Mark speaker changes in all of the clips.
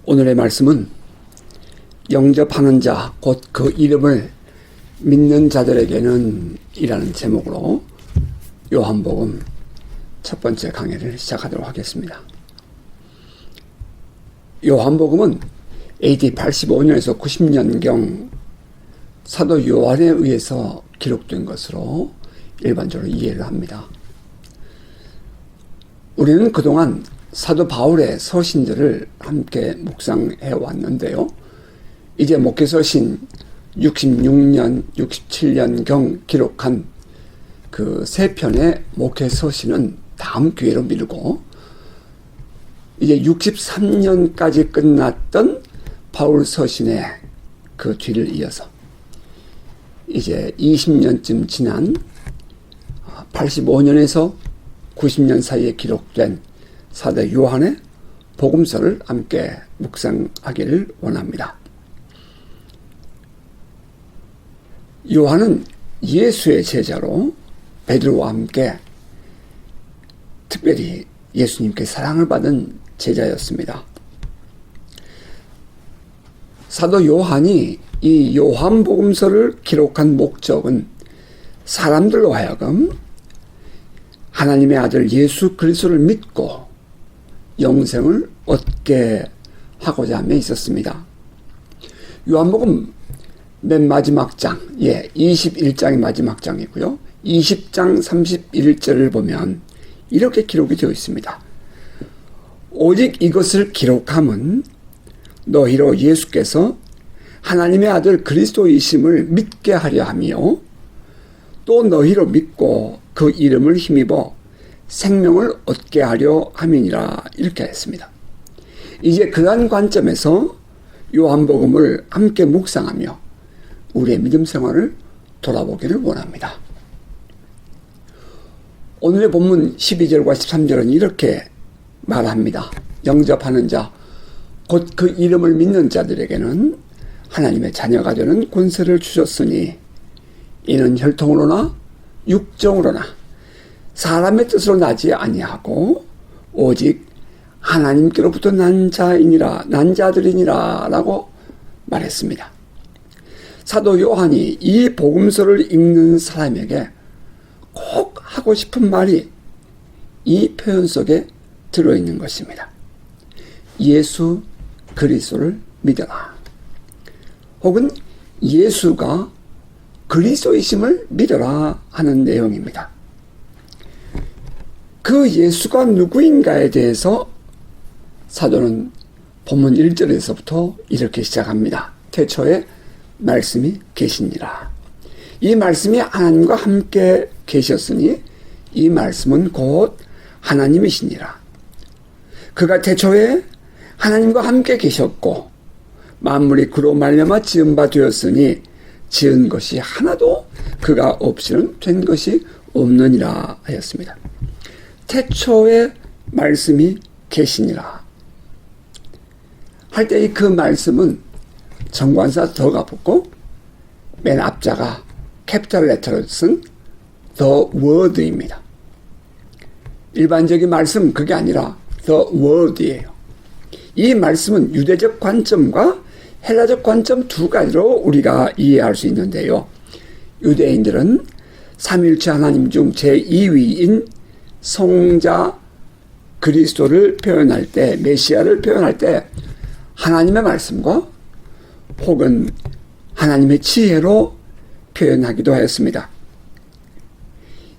Speaker 1: 오늘의 말씀은 영접하는 자, 곧 그 이름을 믿는 자들에게는 이라는 제목으로 요한복음 첫 번째 강의를 시작하도록 하겠습니다. 요한복음은 AD 85년에서 90년경 사도 요한에 의해서 기록된 것으로 일반적으로 이해를 합니다. 우리는 그동안 사도 바울의 서신들을 함께 묵상해 왔는데요. 이제 목회서신 66년, 67년경 기록한 그 세 편의 목회서신은 다음 기회로 미루고 이제 63년까지 끝났던 바울 서신의 그 뒤를 이어서 이제 20년쯤 지난 85년에서 90년 사이에 기록된 사도 요한의 복음서를 함께 묵상하기를 원합니다. 요한은 예수의 제자로 베드로와 함께 특별히 예수님께 사랑을 받은 제자였습니다. 사도 요한이 이 요한복음서를 기록한 목적은 사람들로 하여금 하나님의 아들 예수 그리스도를 믿고 영생을 얻게 하고자 함에 있었습니다. 요한복음 맨 마지막 장, 21장이 마지막 장이고요. 20장 31절을 보면 이렇게 기록이 되어 있습니다. 오직 이것을 기록함은 너희로 예수께서 하나님의 아들 그리스도이심을 믿게 하려 하며 또 너희로 믿고 그 이름을 힘입어 생명을 얻게 하려 함이니라, 이렇게 했습니다. 이제 그러한 관점에서 요한복음을 함께 묵상하며 우리의 믿음 생활을 돌아보기를 원합니다. 오늘의 본문 12절과 13절은 이렇게 말합니다. 영접하는 자, 곧 그 이름을 믿는 자들에게는 하나님의 자녀가 되는 권세를 주셨으니 이는 혈통으로나 육정으로나 사람의 뜻으로 나지 아니하고 오직 하나님께로부터 난 자들이니라 라고 말했습니다. 사도 요한이 이 복음서를 읽는 사람에게 꼭 하고 싶은 말이 이 표현 속에 들어있는 것입니다. 예수 그리스도를 믿어라. 혹은 예수가 그리스도이심을 믿어라 하는 내용입니다. 그 예수가 누구인가에 대해서 사도는 본문 1절에서부터 이렇게 시작합니다. 태초에 말씀이 계시니라. 이 말씀이 하나님과 함께 계셨으니 이 말씀은 곧 하나님이시니라. 그가 태초에 하나님과 함께 계셨고 만물이 그로 말미암아 지은 바 되었으니 지은 것이 하나도 그가 없이는 된 것이 없느니라 하였습니다. 태초에 말씀이 계시니라 할 때 그 말씀은 정관사 더가 붙고 맨 앞자가 캐피탈 레터로 쓴 The Word입니다. 일반적인 말씀 그게 아니라 The Word이에요. 이 말씀은 유대적 관점과 헬라적 관점 두 가지로 우리가 이해할 수 있는데요. 유대인들은 삼위일체 하나님 중 제2위인 성자 그리스도를 표현할 때, 메시아를 표현할 때 하나님의 말씀과 혹은 하나님의 지혜로 표현하기도 하였습니다.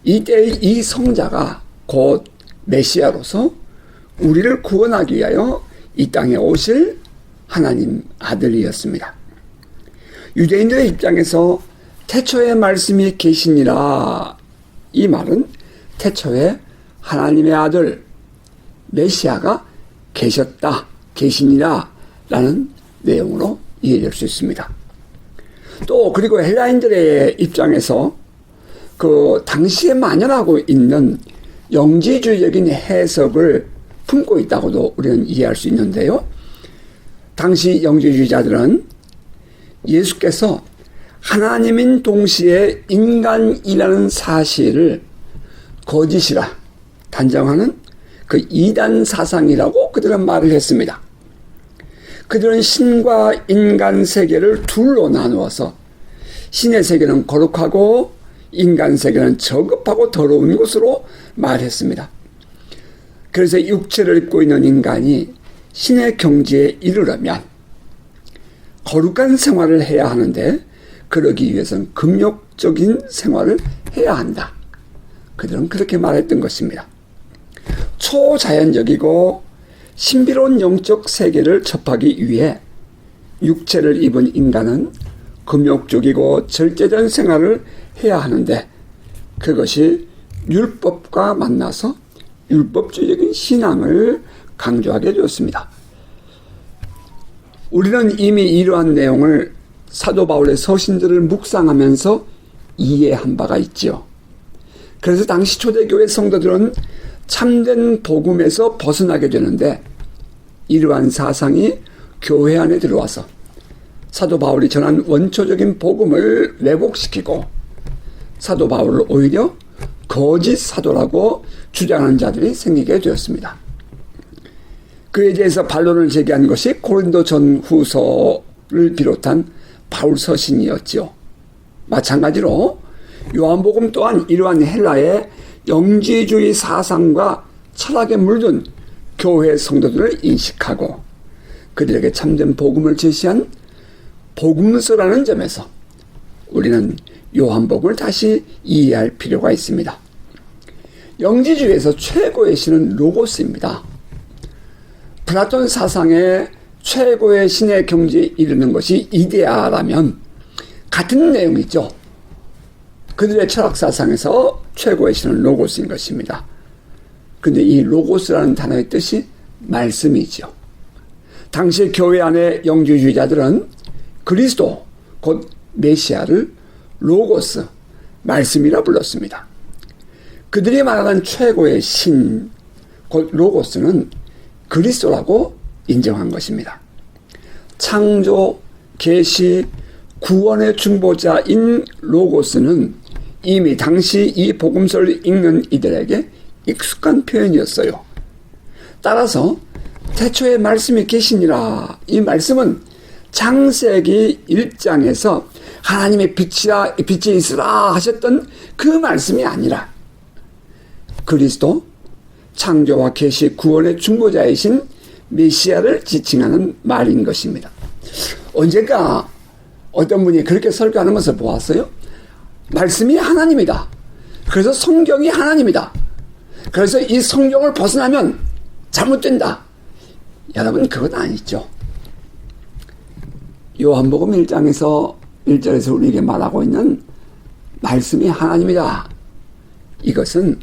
Speaker 1: 이때 이 성자가 곧 메시아로서 우리를 구원하기 위하여 이 땅에 오실 하나님 아들이었습니다. 유대인들의 입장에서 태초에 말씀이 계시니라, 이 말은 태초에 하나님의 아들 메시아가 계셨다, 계시니라 라는 내용으로 이해될 수 있습니다. 또 그리고 헬라인들의 입장에서 그 당시에 만연하고 있는 영지주의적인 해석을 품고 있다고도 우리는 이해할 수 있는데요. 당시 영지주의자들은 예수께서 하나님인 동시에 인간이라는 사실을 거짓이라 단정하는 그 이단 사상이라고 그들은 말을 했습니다. 그들은 신과 인간 세계를 둘로 나누어서 신의 세계는 거룩하고 인간 세계는 저급하고 더러운 곳으로 말했습니다. 그래서 육체를 입고 있는 인간이 신의 경지에 이르려면 거룩한 생활을 해야 하는데 그러기 위해서는 금욕적인 생활을 해야 한다. 그들은 그렇게 말했던 것입니다. 초자연적이고 신비로운 영적 세계를 접하기 위해 육체를 입은 인간은 금욕적이고 절제된 생활을 해야 하는데 그것이 율법과 만나서 율법주의적인 신앙을 강조하게 되었습니다. 우리는 이미 이러한 내용을 사도 바울의 서신들을 묵상하면서 이해한 바가 있지요. 그래서 당시 초대교회 성도들은 참된 복음에서 벗어나게 되는데 이러한 사상이 교회 안에 들어와서 사도 바울이 전한 원초적인 복음을 왜곡시키고 사도 바울을 오히려 거짓 사도라고 주장하는 자들이 생기게 되었습니다. 그에 대해서 반론을 제기한 것이 고린도 전후서를 비롯한 바울 서신이었죠. 마찬가지로 요한복음 또한 이러한 헬라의 영지주의 사상과 철학에 물든 교회 성도들을 인식하고 그들에게 참된 복음을 제시한 복음서라는 점에서 우리는 요한복음을 다시 이해할 필요가 있습니다. 영지주의에서 최고의 신은 로고스입니다. 플라톤 사상의 최고의 신의 경지에 이르는 것이 이데아라면 같은 내용이죠. 그들의 철학사상에서 최고의 신은 로고스인 것입니다. 그런데 이 로고스라는 단어의 뜻이 말씀이죠. 당시 교회 안의 영지주의자들은 그리스도 곧 메시아를 로고스, 말씀이라 불렀습니다. 그들이 말하는 최고의 신, 곧 로고스는 그리스도라고 인정한 것입니다. 창조, 계시, 구원의 중보자인 로고스는 이미 당시 이 복음서를 읽는 이들에게 익숙한 표현이었어요. 따라서 태초에 말씀이 계시니라, 이 말씀은 창세기 1장에서 하나님의 빛이 있으라 하셨던 그 말씀이 아니라 그리스도, 창조와 계시, 구원의 중보자이신 메시아를 지칭하는 말인 것입니다. 언젠가 어떤 분이 그렇게 설교하는 것을 보았어요. 말씀이 하나님이다. 그래서 성경이 하나님이다. 그래서 이 성경을 벗어나면 잘못된다. 여러분, 그건 아니죠. 요한복음 1장에서 1절에서 우리에게 말하고 있는 말씀이 하나님이다. 이것은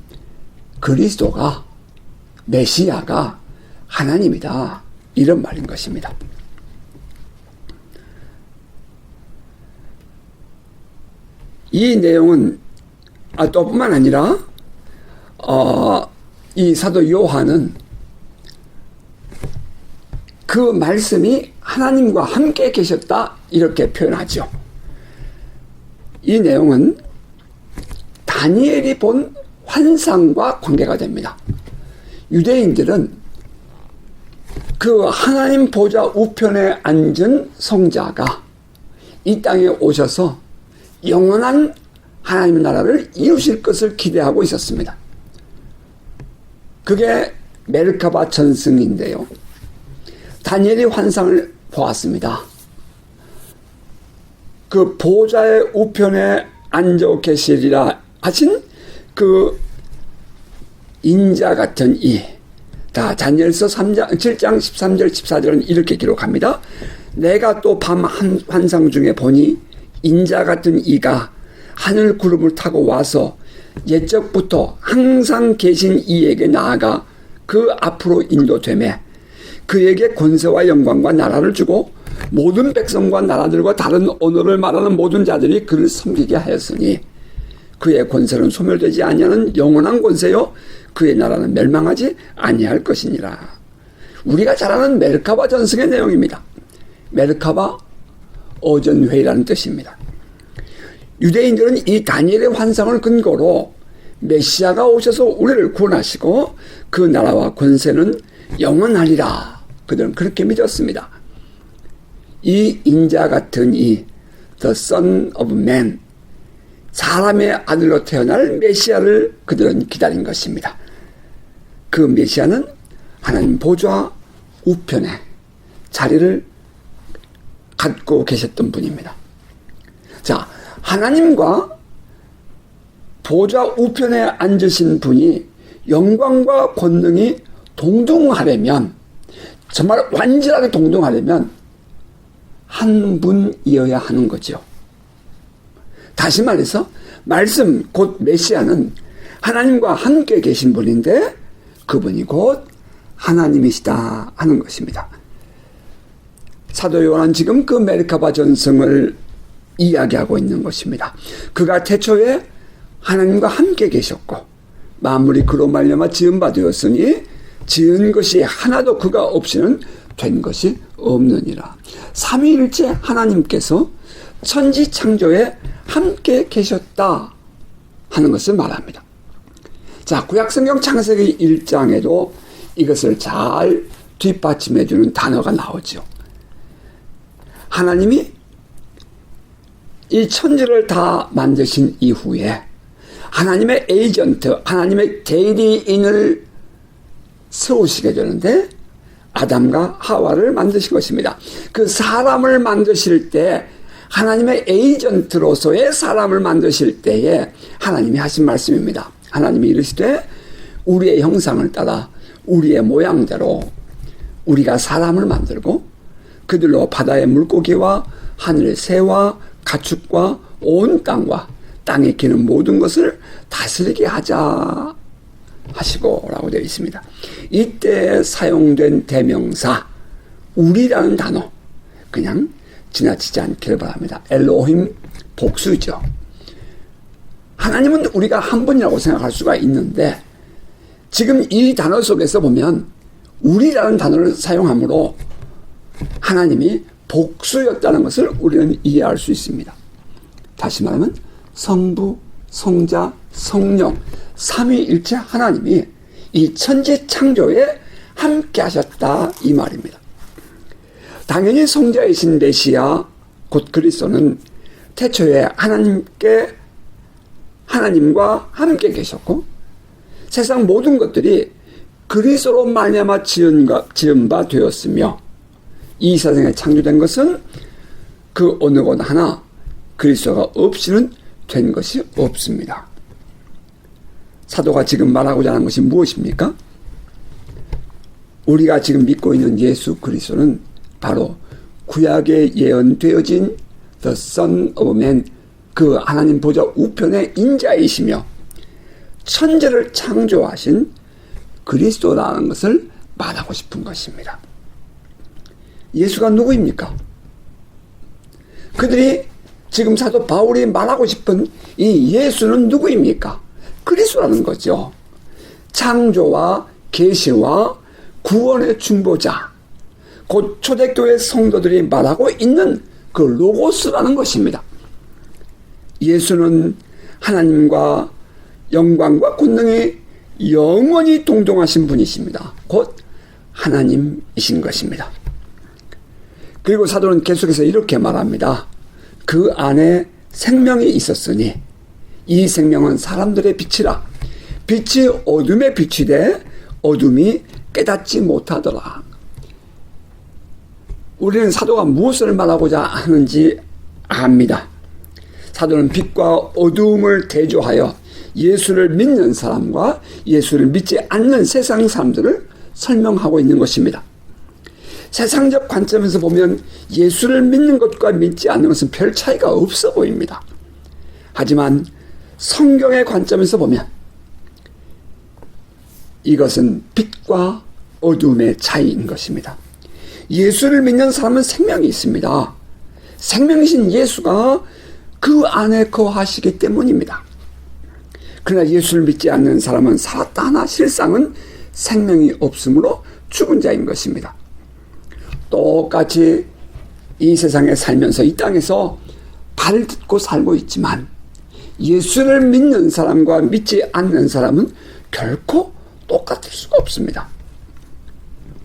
Speaker 1: 그리스도가, 메시아가 하나님이다. 이런 말인 것입니다. 이 내용은 또 뿐만 아니라 이 사도 요한은 그 말씀이 하나님과 함께 계셨다 이렇게 표현하죠. 이 내용은 다니엘이 본 환상과 관계가 됩니다. 유대인들은 그 하나님 보좌 우편에 앉은 성자가 이 땅에 오셔서 영원한 하나님의 나라를 이루실 것을 기대하고 있었습니다. 그게 메르카바 전승인데요. 다니엘이 환상을 보았습니다. 그 보좌의 우편에 앉아 계시리라 하신 그 인자 같은 이, 다 다니엘서 7장 13절 14절은 이렇게 기록합니다. 내가 또 밤 환상 중에 보니 인자 같은 이가 하늘 구름을 타고 와서 옛적부터 항상 계신 이에게 나아가 그 앞으로 인도되매 그에게 권세와 영광과 나라를 주고 모든 백성과 나라들과 다른 언어를 말하는 모든 자들이 그를 섬기게 하였으니 그의 권세는 소멸되지 아니하는 영원한 권세요 그의 나라는 멸망하지 아니할 것이니라. 우리가 잘 아는 메르카바 전승의 내용입니다. 메르카바 어전회의라는 뜻입니다. 유대인들은 이 다니엘의 환상을 근거로 메시아가 오셔서 우리를 구원하시고 그 나라와 권세는 영원하리라. 그들은 그렇게 믿었습니다. 이 인자 같은 이 The Son of Man, 사람의 아들로 태어날 메시아를 그들은 기다린 것입니다. 그 메시아는 하나님 보좌 우편에 자리를 갖고 계셨던 분입니다. 자, 하나님과 보좌 우편에 앉으신 분이 영광과 권능이 동등하려면, 정말 완전하게 동등하려면 한 분이어야 하는 거죠. 다시 말해서 말씀 곧 메시아는 하나님과 함께 계신 분인데 그분이 곧 하나님이시다 하는 것입니다. 사도 요한은 지금 그 메르카바 전승을 이야기하고 있는 것입니다. 그가 태초에 하나님과 함께 계셨고 만물이 그로 말미암아 지은 바 되었으니 지은 것이 하나도 그가 없이는 된 것이 없느니라. 삼위일체 하나님께서 천지 창조에 함께 계셨다 하는 것을 말합니다. 자, 구약성경 창세기 1장에도 이것을 잘 뒷받침해 주는 단어가 나오죠. 하나님이 이 천지를 다 만드신 이후에 하나님의 에이전트, 하나님의 대리인을 세우시게 되는데 아담과 하와를 만드신 것입니다. 그 사람을 만드실 때 하나님의 에이전트로서의 사람을 만드실 때에 하나님이 하신 말씀입니다. 하나님이 이르시되 우리의 형상을 따라 우리의 모양대로 우리가 사람을 만들고 그들로 바다의 물고기와 하늘의 새와 가축과 온 땅과 땅에 기는 모든 것을 다스리게 하자 하시고 라고 되어 있습니다. 이때 사용된 대명사 우리라는 단어 그냥 지나치지 않기를 바랍니다. 엘로힘 복수죠. 하나님은 우리가 한 분이라고 생각할 수가 있는데 지금 이 단어 속에서 보면 우리라는 단어를 사용함으로 하나님이 복수였다는 것을 우리는 이해할 수 있습니다. 다시 말하면 성부, 성자, 성령 삼위일체 하나님이 이 천지 창조에 함께 하셨다 이 말입니다. 당연히 성자이신 메시아 곧 그리스도는 태초에 하나님과 함께 계셨고 세상 모든 것들이 그리스도로 말미암아 지은 바 되었으며 이 세상에 창조된 것은 그 어느 것 하나 그리스도가 없이는 된 것이 없습니다. 사도가 지금 말하고자 하는 것이 무엇입니까? 우리가 지금 믿고 있는 예수 그리스도는 바로 구약에 예언되어진 The Son of Man, 그 하나님 보좌 우편의 인자이시며 천지를 창조하신 그리스도라는 것을 말하고 싶은 것입니다. 예수가 누구입니까? 그들이 지금 사도 바울이 말하고 싶은 이 예수는 누구입니까? 그리스도라는 거죠. 창조와 계시와 구원의 중보자, 곧 초대교회 성도들이 말하고 있는 그 로고스라는 것입니다. 예수는 하나님과 영광과 권능이 영원히 동등하신 분이십니다. 곧 하나님이신 것입니다. 그리고 사도는 계속해서 이렇게 말합니다. 그 안에 생명이 있었으니 이 생명은 사람들의 빛이라. 빛이 어둠에 비치되 어둠이 깨닫지 못하더라. 우리는 사도가 무엇을 말하고자 하는지 압니다. 사도는 빛과 어둠을 대조하여 예수를 믿는 사람과 예수를 믿지 않는 세상 사람들을 설명하고 있는 것입니다. 세상적 관점에서 보면 예수를 믿는 것과 믿지 않는 것은 별 차이가 없어 보입니다. 하지만 성경의 관점에서 보면 이것은 빛과 어둠의 차이인 것입니다. 예수를 믿는 사람은 생명이 있습니다. 생명이신 예수가 그 안에 거하시기 때문입니다. 그러나 예수를 믿지 않는 사람은 살았다 하나 실상은 생명이 없으므로 죽은 자인 것입니다. 똑같이 이 세상에 살면서 이 땅에서 발을 딛고 살고 있지만 예수를 믿는 사람과 믿지 않는 사람은 결코 똑같을 수가 없습니다.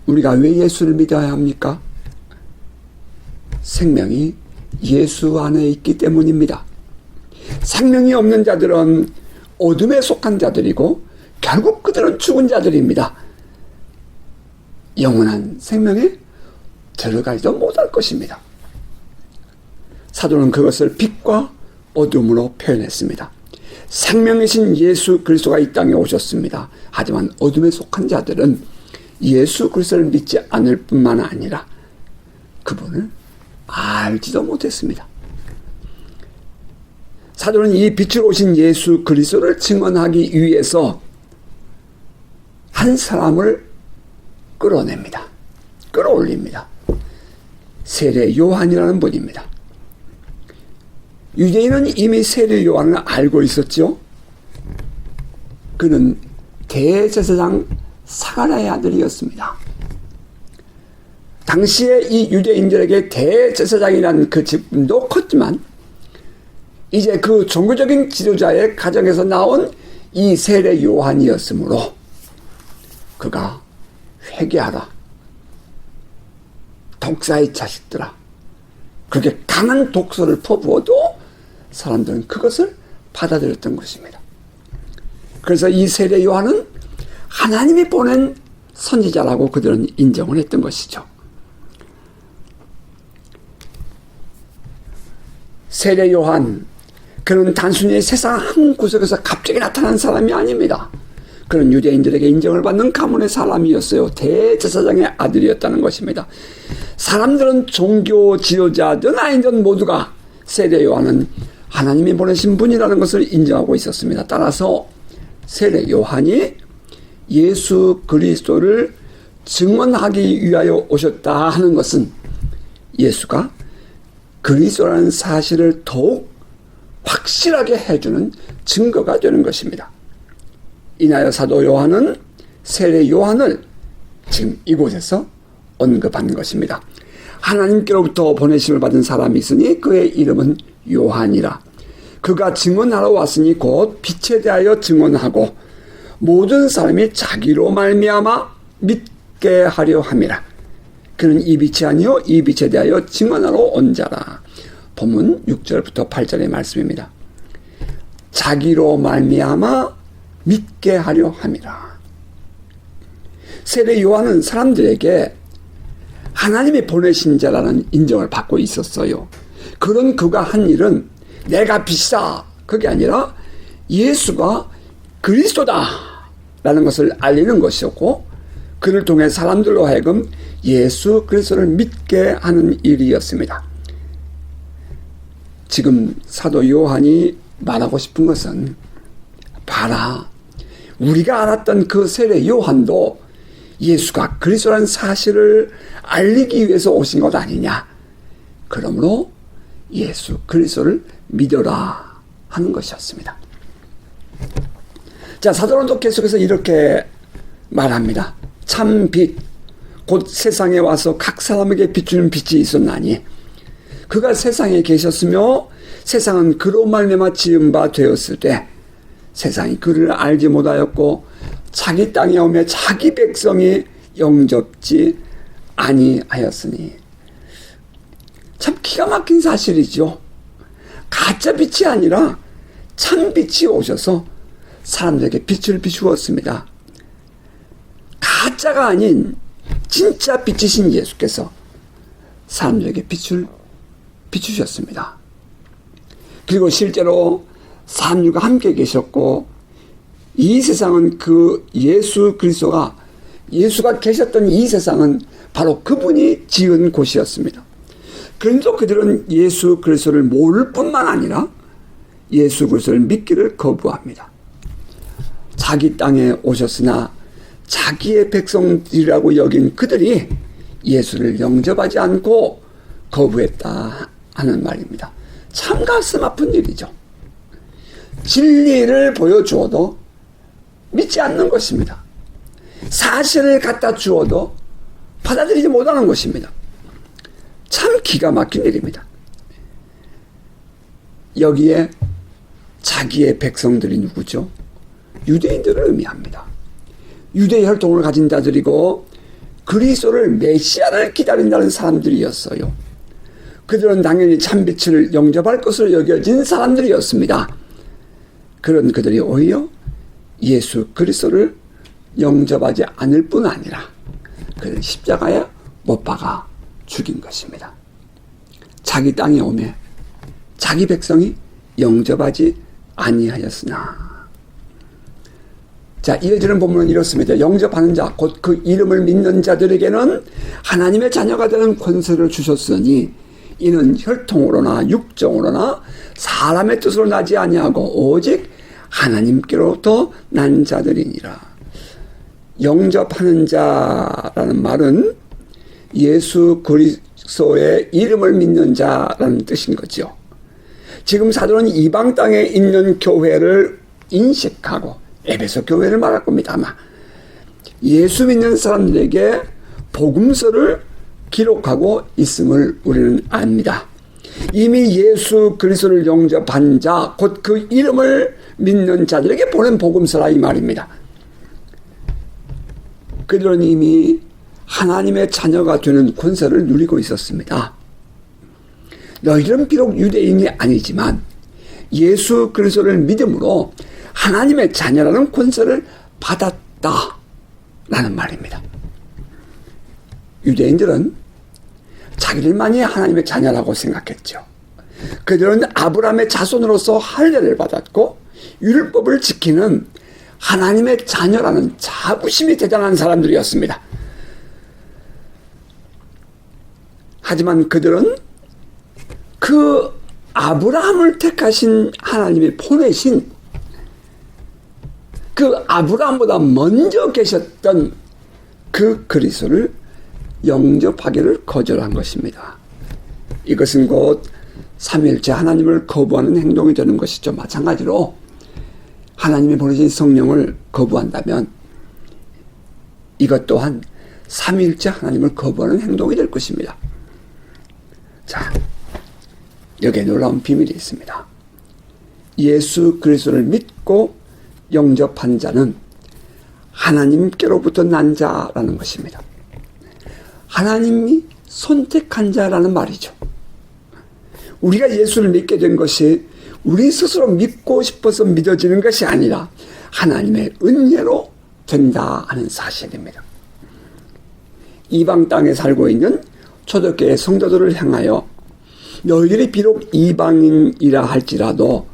Speaker 1: 우리가 왜 예수를 믿어야 합니까? 생명이 예수 안에 있기 때문입니다. 생명이 없는 자들은 어둠에 속한 자들이고 결국 그들은 죽은 자들입니다. 영원한 생명에 들어가지도 못할 것입니다. 사도는 그것을 빛과 어둠으로 표현했습니다. 생명이신 예수 그리스도가 이 땅에 오셨습니다. 하지만 어둠에 속한 자들은 예수 그리스도를 믿지 않을 뿐만 아니라 그분을 알지도 못했습니다. 사도는 이 빛으로 오신 예수 그리스도를 증언하기 위해서 한 사람을 끌어냅니다. 끌어올립니다. 세례 요한이라는 분입니다. 유대인은 이미 세례 요한을 알고 있었죠. 그는 대제사장 사가랴의 아들이었습니다. 당시에 이 유대인들에게 대제사장이라는 그 직분도 컸지만 이제 그 종교적인 지도자의 가정에서 나온 이 세례 요한이었으므로 그가 회개하라, 독사의 자식들아, 그렇게 강한 독서를 퍼부어도 사람들은 그것을 받아들였던 것입니다. 그래서 이 세례 요한은 하나님이 보낸 선지자라고 그들은 인정을 했던 것이죠. 세례 요한, 그는 단순히 세상 한 구석에서 갑자기 나타난 사람이 아닙니다. 그는 유대인들에게 인정을 받는 가문의 사람이었어요. 대제사장의 아들이었다는 것입니다. 사람들은 종교 지도자든 아니든 모두가 세례 요한은 하나님이 보내신 분이라는 것을 인정하고 있었습니다. 따라서 세례 요한이 예수 그리스도를 증언하기 위하여 오셨다 하는 것은 예수가 그리스도라는 사실을 더욱 확실하게 해주는 증거가 되는 것입니다. 이나여 사도 요한은 세례 요한을 지금 이곳에서 언급하는 것입니다. 하나님께로부터 보내심을 받은 사람이 있으니 그의 이름은 요한이라. 그가 증언하러 왔으니 곧 빛에 대하여 증언하고 모든 사람이 자기로 말미암아 믿게 하려 함이라. 그는 이 빛이 아니요 이 빛에 대하여 증언하러 온 자라. 본문 6절부터 8절의 말씀입니다. 자기로 말미암아 믿게 하려 함이라. 세례 요한은 사람들에게 하나님이 보내신 자라는 인정을 받고 있었어요. 그런 그가 한 일은 내가 빛이다, 그게 아니라 예수가 그리스도다 라는 것을 알리는 것이었고, 그를 통해 사람들로 하여금 예수 그리스도를 믿게 하는 일이었습니다. 지금 사도 요한이 말하고 싶은 것은, 봐라, 우리가 알았던 그 세례 요한도 예수가 그리스도라는 사실을 알리기 위해서 오신 것 아니냐. 그러므로 예수 그리스도를 믿어라 하는 것이었습니다. 자, 사도는 계속해서 이렇게 말합니다. 참 빛, 곧 세상에 와서 각 사람에게 비추는 빛이 있었나니 그가 세상에 계셨으며 세상은 그로 말미암아 지은 바 되었을 때 세상이 그를 알지 못하였고 자기 땅에 오며 자기 백성이 영접지 아니하였으니. 참 기가 막힌 사실이죠. 가짜 빛이 아니라 참 빛이 오셔서 사람들에게 빛을 비추었습니다. 가짜가 아닌 진짜 빛이신 예수께서 사람들에게 빛을 비추셨습니다. 그리고 실제로 사람들과 함께 계셨고, 이 세상은 그 예수 그리스도가, 예수가 계셨던 이 세상은 바로 그분이 지은 곳이었습니다. 그런데도 그들은 예수 그리스도를 모를 뿐만 아니라 예수 그리스도를 믿기를 거부합니다. 자기 땅에 오셨으나 자기의 백성들이라고 여긴 그들이 예수를 영접하지 않고 거부했다 하는 말입니다. 참 가슴 아픈 일이죠. 진리를 보여주어도 믿지 않는 것입니다. 사실을 갖다 주어도 받아들이지 못하는 것입니다. 참 기가 막힌 일입니다. 여기에 자기의 백성들이 누구죠? 유대인들을 의미합니다. 유대 혈통을 가진 자들이고 그리스도를 메시아를 기다린다는 사람들이었어요. 그들은 당연히 참빛을 영접할 것으로 여겨진 사람들이었습니다. 그런 그들이 오히려 예수 그리스도를 영접하지 않을 뿐 아니라 그를 십자가에 못 박아 죽인 것입니다. 자기 땅에 오매 자기 백성이 영접하지 아니하였으나. 자, 이어지는 본문은 이렇습니다. 영접하는 자, 곧 그 이름을 믿는 자들에게는 하나님의 자녀가 되는 권세를 주셨으니 이는 혈통으로나 육정으로나 사람의 뜻으로 나지 아니하고 오직 하나님께로부터 난 자들이니라. 영접하는 자라는 말은 예수 그리스도의 이름을 믿는 자라는 뜻인 거죠. 지금 사도는 이방 땅에 있는 교회를 인식하고 에베소 교회를 말할 겁니다. 아마 예수 믿는 사람들에게 복음서를 기록하고 있음을 우리는 압니다. 이미 예수 그리스도를 영접한 자, 곧 그 이름을 믿는 자들에게 보낸 복음서라 이 말입니다. 그들은 이미 하나님의 자녀가 되는 권세를 누리고 있었습니다. 너희들은 비록 유대인이 아니지만 예수 그리스도를 믿음으로 하나님의 자녀라는 권세를 받았다라는 말입니다. 유대인들은 자기들만이 하나님의 자녀라고 생각했죠. 그들은 아브라함의 자손으로서 할례를 받았고 율법을 지키는 하나님의 자녀라는 자부심이 대단한 사람들이었습니다. 하지만 그들은 그 아브라함을 택하신 하나님이 보내신 그 아브라함보다 먼저 계셨던 그 그리스도를 영접하기를 거절한 것입니다. 이것은 곧 삼위일체 하나님을 거부하는 행동이 되는 것이죠. 마찬가지로 하나님이 보내신 성령을 거부한다면 이것 또한 삼위일체 하나님을 거부하는 행동이 될 것입니다. 자, 여기에 놀라운 비밀이 있습니다. 예수 그리스도를 믿고 영접한 자는 하나님께로부터 난 자라는 것입니다. 하나님이 선택한 자라는 말이죠. 우리가 예수를 믿게 된 것이 우리 스스로 믿고 싶어서 믿어지는 것이 아니라 하나님의 은혜로 된다 하는 사실입니다. 이방 땅에 살고 있는 초대교회 성도들을 향하여 너희들이 비록 이방인이라 할지라도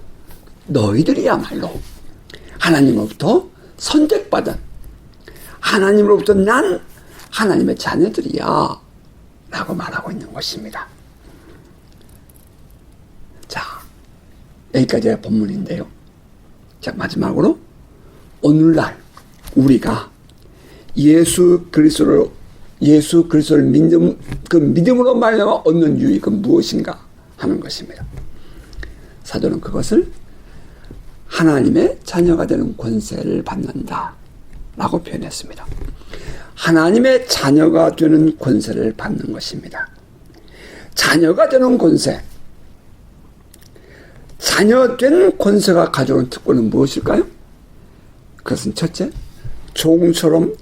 Speaker 1: 너희들이야말로 하나님으로부터 선택받은 하나님으로부터 난 하나님의 자녀들이야 라고 말하고 있는 것입니다. 자, 여기까지가 본문인데요. 자, 마지막으로 오늘날 우리가 예수 그리스도를 믿는 그 믿음으로 말미암아 얻는 유익은 무엇인가 하는 것입니다. 사도는 그것을 하나님의 자녀가 되는 권세를 받는다 라고 표현했습니다. 하나님의 자녀가 되는 권세를 받는 것입니다. 자녀가 되는 권세, 자녀된 권세가 가져오는 특권은 무엇일까요? 그것은 첫째, 종처럼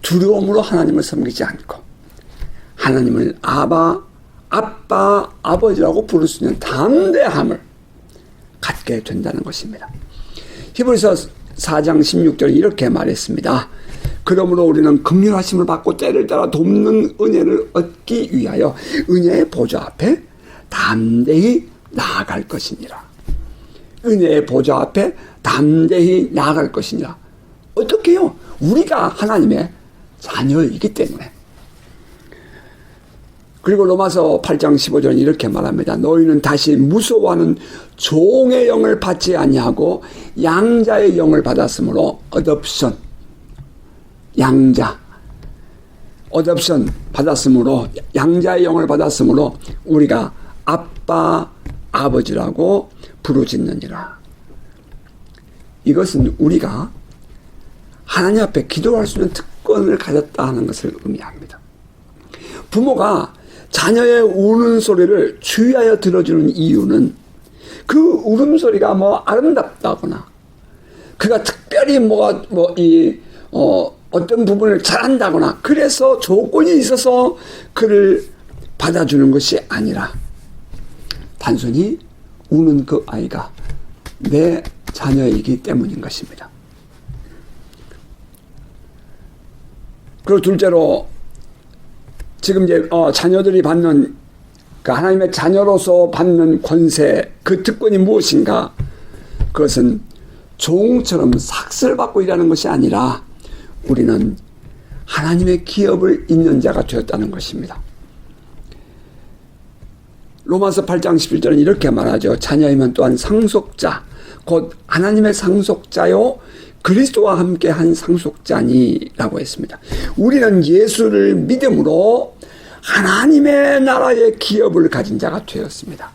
Speaker 1: 두려움으로 하나님을 섬기지 않고 하나님을 아빠, 아버지라고 부를 수 있는 담대함을 갖게 된다는 것입니다. 히브리서 4장 16절에 이렇게 말했습니다. 그러므로 우리는 긍휼하심을 받고 때를 따라 돕는 은혜를 얻기 위하여 은혜의 보좌 앞에 담대히 나아갈 것이니라. 은혜의 보좌 앞에 담대히 나아갈 것이니라. 어떻게요? 우리가 하나님의 자녀이기 때문에. 그리고 로마서 8장 15절은 이렇게 말합니다. 너희는 다시 무서워하는 종의 영을 받지 아니하고 양자의 영을 받았으므로 어덥션, 양자, 어덥션 받았으므로 양자의 영을 받았으므로 우리가 아빠, 아버지라고 부르짖느니라. 이것은 우리가 하나님 앞에 기도할 수 있는 특권을 가졌다 하는 것을 의미합니다. 부모가 자녀의 우는 소리를 주의하여 들어주는 이유는 그 울음소리가 뭐 아름답다거나 그가 특별히 어떤 부분을 잘한다거나 그래서 조건이 있어서 그를 받아주는 것이 아니라 단순히 우는 그 아이가 내 자녀이기 때문인 것입니다. 그리고 둘째로 지금 이제 자녀들이 받는 그 하나님의 자녀로서 받는 권세, 그 특권이 무엇인가? 그것은 종처럼 삭슬 받고 일하는 것이 아니라 우리는 하나님의 기업을 잇는 자가 되었다는 것입니다. 로마서 8장 11절은 이렇게 말하죠. 자녀이면 또한 상속자, 곧 하나님의 상속자요 그리스도와 함께 한 상속자니라고 했습니다. 우리는 예수를 믿음으로 하나님의 나라의 기업을 가진 자가 되었습니다.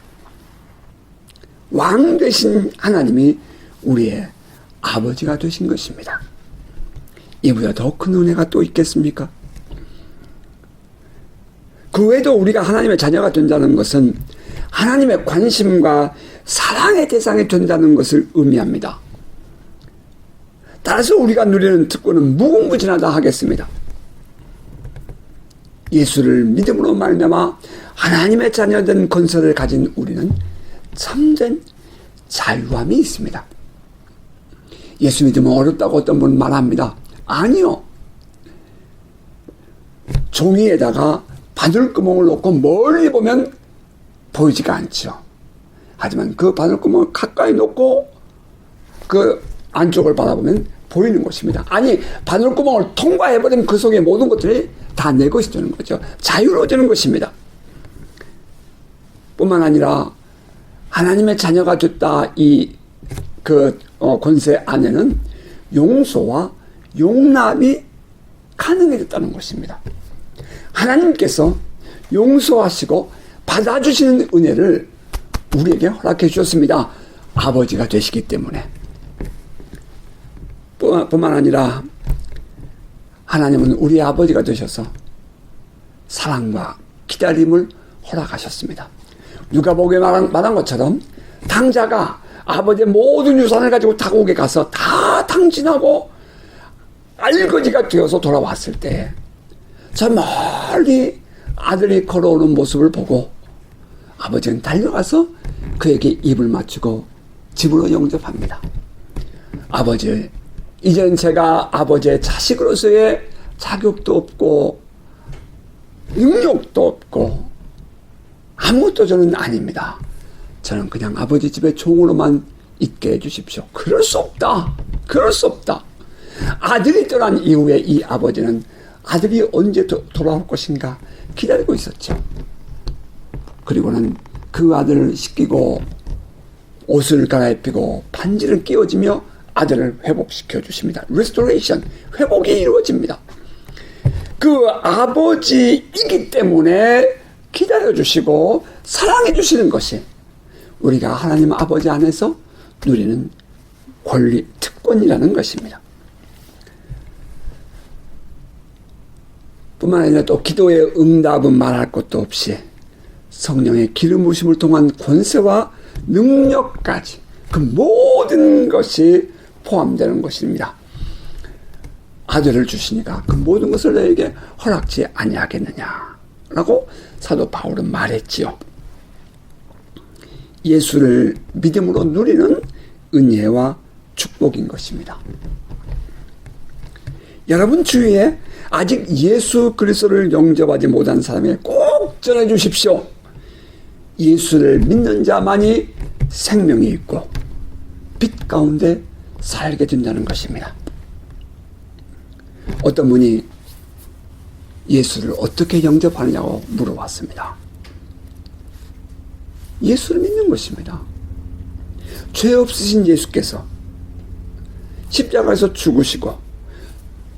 Speaker 1: 왕 되신 하나님이 우리의 아버지가 되신 것입니다. 이보다 더 큰 은혜가 또 있겠습니까? 그 외에도 우리가 하나님의 자녀가 된다는 것은 하나님의 관심과 사랑의 대상이 된다는 것을 의미합니다. 따라서 우리가 누리는 특권은 무궁무진하다 하겠습니다. 예수를 믿음으로 말미암아 하나님의 자녀된 권세를 가진 우리는 참된 자유함이 있습니다. 예수 믿으면 어렵다고 어떤 분은 말합니다. 아니요. 종이에다가 바늘구멍을 놓고 멀리 보면 보이지가 않죠. 하지만 그 바늘구멍을 가까이 놓고 그 안쪽을 바라보면 보이는 것입니다. 아니, 바늘구멍을 통과해버리면 그 속에 모든 것들이 다 내 것이 되는 거죠. 자유로워지는 것입니다. 뿐만 아니라 하나님의 자녀가 됐다 이 권세 안에는 용서와 용납이 가능해졌다는 것입니다. 하나님께서 용서하시고 받아주시는 은혜를 우리에게 허락해 주셨습니다. 아버지가 되시기 때문에. 뿐만 아니라 하나님은 우리 아버지가 되셔서 사랑과 기다림을 허락하셨습니다. 누가복음에 말한 것처럼 당자가 아버지의 모든 유산을 가지고 타국에 가서 다 탕진하고 알거지가 되어서 돌아왔을 때 저 멀리 아들이 걸어오는 모습을 보고 아버지는 달려가서 그에게 입을 맞추고 집으로 영접합니다. 아버지, 이젠 제가 아버지의 자식으로서의 자격도 없고 능력도 없고 아무것도 저는 아닙니다. 저는 그냥 아버지 집의 종으로만 있게 해주십시오. 그럴 수 없다. 그럴 수 없다. 아들이 떠난 이후에 이 아버지는 아들이 언제 돌아올 것인가 기다리고 있었죠. 그리고는 그 아들을 씻기고 옷을 갈아입히고 반지를 끼워주며 아들을 회복시켜 주십니다. restoration, 회복이 이루어집니다. 그 아버지이기 때문에 기다려주시고 사랑해주시는 것이 우리가 하나님 아버지 안에서 누리는 권리, 특권이라는 것입니다. 뿐만 아니라 또 기도의 응답은 말할 것도 없이 성령의 기름 부으심을 통한 권세와 능력까지 그 모든 것이 포함되는 것입니다. 아들을 주시니까 그 모든 것을 너에게 허락지 아니하겠느냐라고 사도 바울은 말했지요. 예수를 믿음으로 누리는 은혜와 축복인 것입니다. 여러분 주위에 아직 예수 그리스도를 영접하지 못한 사람에게 꼭 전해 주십시오. 예수를 믿는 자만이 생명이 있고 빛 가운데 살게 된다는 것입니다. 어떤 분이 예수를 어떻게 영접하느냐고 물어봤습니다. 예수를 믿는 것입니다. 죄 없으신 예수께서 십자가에서 죽으시고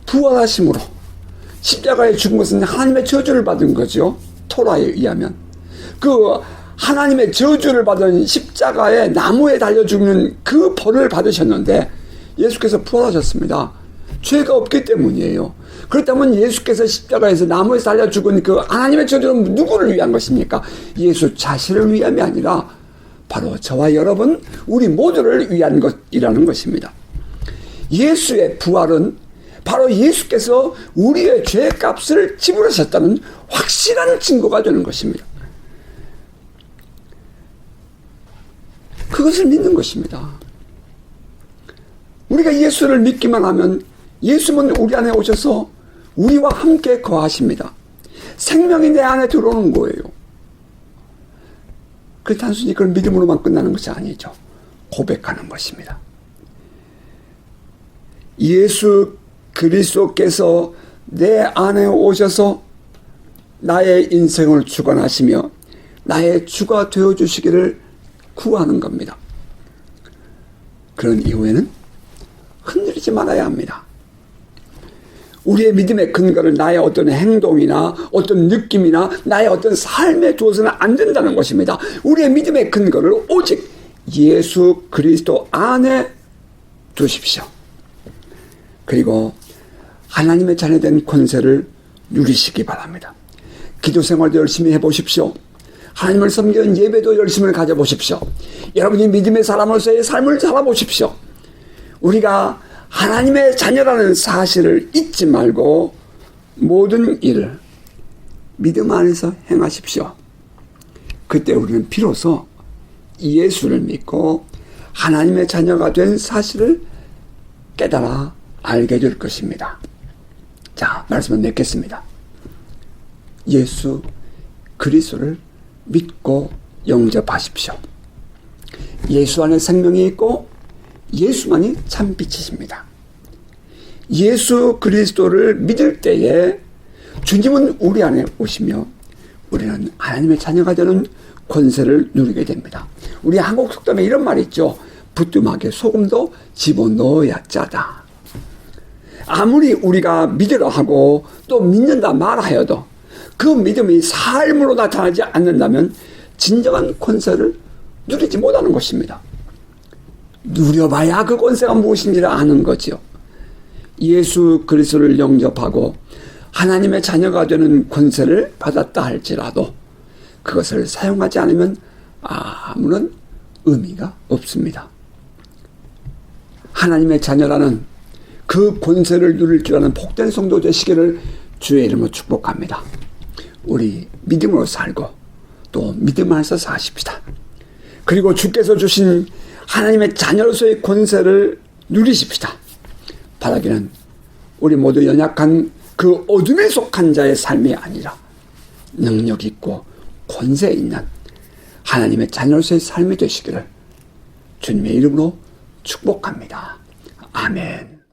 Speaker 1: 부활하심으로 십자가에 죽은 것은 하나님의 저주를 받은 거죠. 토라에 의하면. 그 하나님의 저주를 받은 십자가에 나무에 달려 죽는 그 벌을 받으셨는데 예수께서 부활하셨습니다. 죄가 없기 때문이에요. 그렇다면 예수께서 십자가에서 나무에 달려 죽은 그 하나님의 저주는 누구를 위한 것입니까? 예수 자신을 위함이 아니라 바로 저와 여러분 우리 모두를 위한 것이라는 것입니다. 예수의 부활은 바로 예수께서 우리의 죄값을 지불하셨다는 확실한 증거가 되는 것입니다. 그것을 믿는 것입니다. 우리가 예수를 믿기만 하면 예수는 우리 안에 오셔서 우리와 함께 거하십니다. 생명이 내 안에 들어오는 거예요. 그 단순히 그걸 믿음으로만 끝나는 것이 아니죠. 고백하는 것입니다. 예수 그리스도께서 내 안에 오셔서 나의 인생을 주관하시며 나의 주가 되어주시기를 구하는 겁니다. 그런 이후에는 흔들리지 말아야 합니다. 우리의 믿음의 근거를 나의 어떤 행동이나 어떤 느낌이나 나의 어떤 삶에 두어서는 안 된다는 것입니다. 우리의 믿음의 근거를 오직 예수 그리스도 안에 두십시오. 그리고 하나님의 자녀된 권세를 누리시기 바랍니다. 기도 생활도 열심히 해보십시오. 하나님을 섬기는 예배도 열심히 가져보십시오. 여러분이 믿음의 사람으로서의 삶을 살아보십시오. 우리가 하나님의 자녀라는 사실을 잊지 말고 모든 일을 믿음 안에서 행하십시오. 그때 우리는 비로소 예수를 믿고 하나님의 자녀가 된 사실을 깨달아 알게 될 것입니다. 자, 말씀을 맺겠습니다. 예수 그리스도를 믿고 영접하십시오. 예수 안에 생명이 있고 예수만이 참 빛이십니다. 예수 그리스도를 믿을 때에 주님은 우리 안에 오시며 우리는 하나님의 자녀가 되는 권세를 누리게 됩니다. 우리 한국 속담에 이런 말이 있죠. 부뚜막에 소금도 집어넣어야 짜다. 아무리 우리가 믿으라 하고 또 믿는다 말하여도 그 믿음이 삶으로 나타나지 않는다면 진정한 권세를 누리지 못하는 것입니다. 누려봐야 그 권세가 무엇인지를 아는 거지요. 예수 그리스도를 영접하고 하나님의 자녀가 되는 권세를 받았다 할지라도 그것을 사용하지 않으면 아무런 의미가 없습니다. 하나님의 자녀라는 그 권세를 누릴 줄 아는 복된 성도 되시기를 주의 이름으로 축복합니다. 우리 믿음으로 살고 또 믿음 안에서 사십시다. 그리고 주께서 주신 하나님의 자녀로서의 권세를 누리십시다. 바라기는 우리 모두 연약한 그 어둠에 속한 자의 삶이 아니라 능력 있고 권세 있는 하나님의 자녀로서의 삶이 되시기를 주님의 이름으로 축복합니다. 아멘.